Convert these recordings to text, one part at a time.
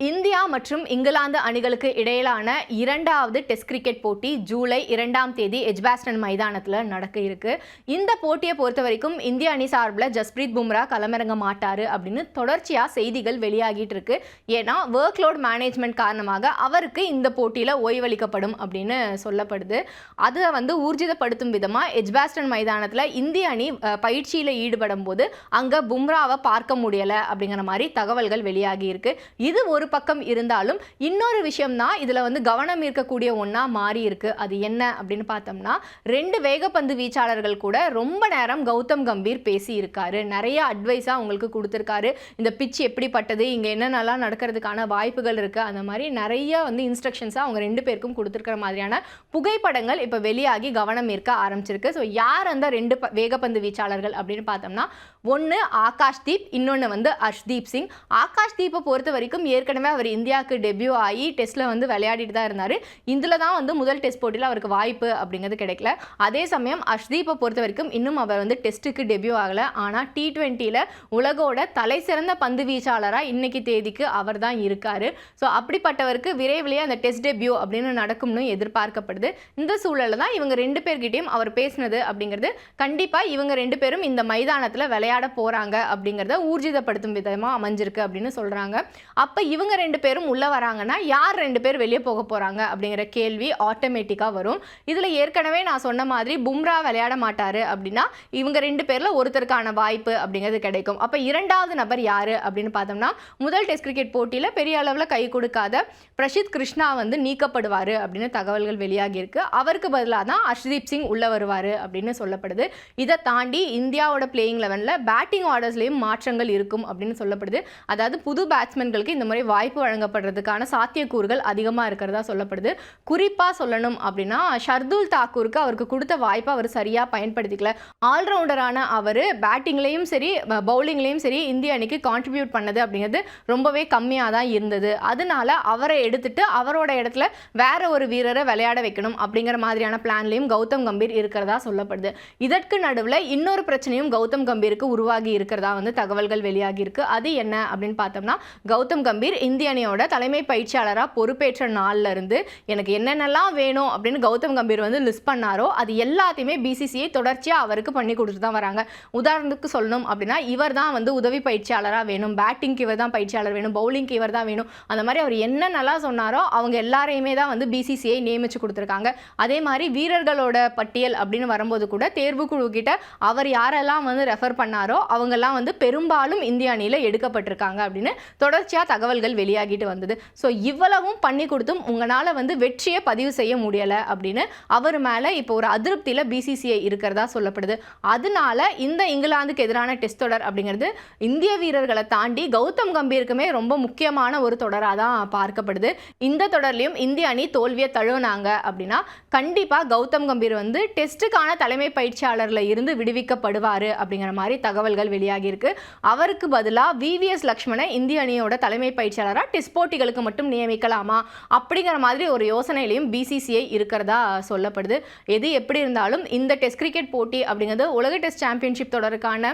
India மற்றும் இங்கிலாந்து அணிகளுக்கு இடையிலான இரண்டாவது டெஸ்ட் கிரிக்கெட் போட்டி ஜூலை 2ஆம் தேதி எட்ஜ்பாஸ்டன் மைதானத்தில் நடக்க இருக்கு. இந்த போட்டியை பொறுத்த வரைக்கும் இந்திய அணி சார்பில் ஜஸ்பிரீத் பும்ரா களமிறங்க மாட்டாரு அப்படின்னு தொடர்ச்சியாக செய்திகள் வெளியாகிட்டு இருக்கு. ஏன்னா ஒர்க் லோட் மேனேஜ்மெண்ட் காரணமாக அவருக்கு இந்த போட்டியில் ஓய்வளிக்கப்படும் அப்படின்னு சொல்லப்படுது. அதை ஊர்ஜிதப்படுத்தும் விதமாக எட்ஜ்பாஸ்டன் மைதானத்தில் இந்திய அணி பயிற்சியில் ஈடுபடும் போது அங்கே பும்ராவை பார்க்க முடியலை அப்படிங்கிற மாதிரி தகவல்கள் வெளியாகி இருக்கு. இது ஒரு பக்கம் இருந்தாலும் இன்னொரு விஷயம் தான் இதுல கவனம் இருக்கக்கூடிய ஒண்ணா மாறி இருக்கு. அது என்ன அப்படின்னு பார்த்தோம்னா, 2 வேகப்பந்து வீச்சாளர்கள் கூட ரொம்ப நேரம் கௌதம் கம்பீர் பேசி இருக்காரு. நிறைய அட்வைஸா உங்களுக்கு கொடுத்திருக்காரு. இந்த பிட்ச் எப்படிப்பட்டது, இங்க என்னென்னலாம் நடக்கிறதுக்கான வாய்ப்புகள் இருக்கு, அந்த மாதிரி நிறைய இன்ஸ்ட்ரக்ஷன்ஸா அவங்க 2 பேருக்கும் கொடுத்திருக்கிற மாதிரியான புகைப்படங்கள் இப்ப வெளியாகி கவனம் ஈர்க்க ஆரம்பிச்சிருக்கு. ஸோ யார் அந்த 2 வேகப்பந்து வீச்சாளர்கள் அப்படின்னு பார்த்தோம்னா, ஒன்று ஆகாஷ்தீப், இன்னொன்று அர்ஷ்தீப் சிங். ஆகாஷ்தீப்பை பொறுத்த வரைக்கும் ஏற்கனவே அவர் இந்தியாவுக்கு டெபியூ ஆகி டெஸ்ட்ல விளையாடிட்டு தான் இருந்தார். இதில் தான் முதல் டெஸ்ட் போட்டியில் அவருக்கு வாய்ப்பு அப்படிங்கிறது கிடைக்கல. அதே சமயம் அர்ஷ்தீப்பை பொறுத்த வரைக்கும் இன்னும் அவர் டெஸ்ட்டுக்கு டெபியூ ஆகலை. ஆனால் T20ல உலகோட தலை சிறந்த பந்து வீச்சாளராக இன்னைக்கு தேதிக்கு அவர் தான் இருக்காரு. ஸோ அப்படிப்பட்டவருக்கு விரைவிலேயே அந்த டெஸ்ட் டெபியூ அப்படின்னு நடக்கும்னு எதிர்பார்க்கப்படுது. இந்த சூழலில் தான் இவங்க 2 பேர்கிட்டையும் அவர் பேசினது அப்படிங்கிறது கண்டிப்பாக இவங்க 2 பேரும் இந்த மைதானத்தில் விளையாட போகிறாங்க அப்படிங்கிறத ஊர்ஜிதப்படுத்தும் விதமாக அமைஞ்சிருக்கு அப்படின்னு சொல்கிறாங்க. அப்போ இவங்க 2 பேரும் உள்ள வராங்கன்னா யார் 2 பேர் வெளியே போக போறாங்க அப்படிங்கிற கேள்வி ஆட்டோமேட்டிக்காக வரும். இதில் ஏற்கனவே நான் சொன்ன மாதிரி பும்ரா விளையாட மாட்டாரு அப்படின்னா இவங்க 2 பேரில் ஒருத்தருக்கான வாய்ப்பு அப்படிங்கிறது கிடைக்கும். அப்போ இரண்டாவது நபர் யாரு அப்படின்னு பார்த்தோம்னா, முதல் டெஸ்ட் கிரிக்கெட் போட்டியில் பெரிய அளவில் கை கொடுக்காத பிரசித் கிருஷ்ணா நீக்கப்படுவார் அப்படின்னு தகவல்கள் வெளியாகி இருக்கு. அவருக்கு பதிலாக தான் அர்ஷ்தீப் சிங் உள்ள வருவார் அப்படின்னு சொல்லப்படுது. இதை தாண்டி இந்தியாவோட பிளேயிங் 11ல் பேட்டிங் ஆர்டர்ஸ்லையும் மாற்றங்கள் இருக்கும் அப்படின்னு சொல்லப்படுது. அதாவது புது பேட்ஸ்மேன்களுக்கு இந்த மாதிரி வாய்ப்பு வழங்கப்படுறதுக்கான சாத்தியக்கூறுகள் அதிகமாக இருக்கிறதா சொல்லப்படுது. குறிப்பாக சொல்லணும் அப்படின்னா, ஷர்துல் தாக்கூருக்கு அவருக்கு கொடுத்த வாய்ப்பை அவர் சரியாக பயன்படுத்திக்கல. ஆல்ரவுண்டரான அவர் பேட்டிங்லேயும் சரி பவுலிங்லேயும் சரி இந்திய அணிக்கு கான்ட்ரிபியூட் பண்ணது அப்படிங்கிறது ரொம்பவே கம்மியாக தான் இருந்தது. அதனால அவரை எடுத்துட்டு அவரோட இடத்துல வேற ஒரு வீரரை விளையாட வைக்கணும் அப்படிங்கிற மாதிரியான பிளான்லையும் கௌதம் கம்பீர் இருக்கிறதா சொல்லப்படுது. இதற்கு நடுவில் இன்னொரு பிரச்சனையும் கௌதம் கம்பீருக்கு உருவாகி இருக்கிறதா தகவல்கள் வெளியாகி இருக்கு. அது என்ன அப்படின்னு பார்த்தோம்னா, கௌதம் கம்பீர் இந்திய அணியோட தலைமை பயிற்சியாளராக பொறுப்பேற்ற நாள்ல இருந்து எனக்கு என்னென்னலாம் வேணும் அப்படின்னு கௌதம் கம்பீர் லிஸ்ட் பண்ணாரோ அது எல்லாத்தையுமே BCCI தொடர்ச்சியாக அவருக்கு பண்ணி கொடுத்துட்டு தான் வராங்க. உதாரணத்துக்கு சொல்லணும் அப்படின்னா, இவர் தான் உதவி பயிற்சியாளராக வேணும், பேட்டிங்க்கு இவர் தான் பயிற்சியாளர் வேணும், பவுலிங்க்கு இவர் தான் வேணும், அந்த மாதிரி அவர் என்னென்னலாம் சொன்னாரோ அவங்க எல்லாரையுமே தான் BCCI நியமிச்சு கொடுத்துருக்காங்க. அதே மாதிரி வீரர்களோட பட்டியல் அப்படின்னு வரும்போது கூட தேர்வு குழு கிட்ட அவர் யாரெல்லாம் ரெஃபர் பண்ணாரோ அவங்கெல்லாம் பெரும்பாலும் இந்திய அணியில் எடுக்கப்பட்டிருக்காங்க அப்படின்னு தொடர்ச்சியாக தகவல்கள் வெளியாகிட்டு வந்தது. ஸோ இவ்வளவும் பண்ணி கொடுத்தும் உங்களால் வெற்றியை பதிவு செய்ய முடியலை அப்படின்னு அவர் மேலே இப்போ ஒரு அதிருப்தியில் BCCI இருக்கிறதா சொல்லப்படுது. அதனால இந்த இங்கிலாந்துக்கு எதிரான டெஸ்ட் தொடர் அப்படிங்கிறது இந்திய வீரர்களை தாண்டி கௌதம் கம்பீருக்குமே ரொம்ப முக்கியமான ஒரு தொடராக தான் பார்க்கப்படுது. இந்த தொடர்லையும் இந்திய அணி தோல்வியை தழுவினாங்க அப்படின்னா கண்டிப்பாக கௌதம் கம்பீர் டெஸ்ட்டுக்கான தலைமை பயிற்சியாளரில் இருந்து விடுவிக்கப்படுவார் அப்படிங்கிற மாதிரி தகவல்கள் வெளியாகி இருக்கு. அவருக்கு பதிலாக VVS லக்ஷ்மணை இந்திய அணியோட தலைமை பயிற்சியாளராக டெஸ்ட் போட்டிகளுக்கு மட்டும் நியமிக்கலாமா அப்படிங்கிற மாதிரி ஒரு யோசனையிலையும் BCCI இருக்கிறதா சொல்லப்படுது. எது எப்படி இருந்தாலும் இந்த டெஸ்ட் கிரிக்கெட் போட்டி அப்படிங்கிறது உலக டெஸ்ட் சாம்பியன்ஷிப் தொடருக்கான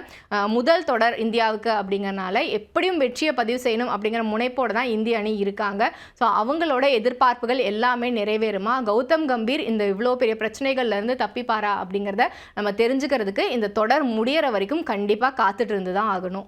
முதல் தொடர் இந்தியாவுக்கு அப்படிங்கிறனால எப்படியும் வெற்றியை பதிவு செய்யணும் அப்படிங்கிற முனைப்போடு தான் இந்திய அணி இருக்காங்க. ஸோ அவங்களோட எதிர்பார்ப்புகள் எல்லாமே நிறைவேறுமா, கௌதம் கம்பீர் இந்த இவ்வளோ பெரிய பிரச்சனைகள்லேருந்து தப்பிப்பாரா அப்படிங்கிறத நம்ம தெரிஞ்சுக்கிறதுக்கு இந்த தொடர் முடிகிற வரைக்கும் கண்டிப்பாக காத்துட்டு இருந்து தான் ஆகணும்.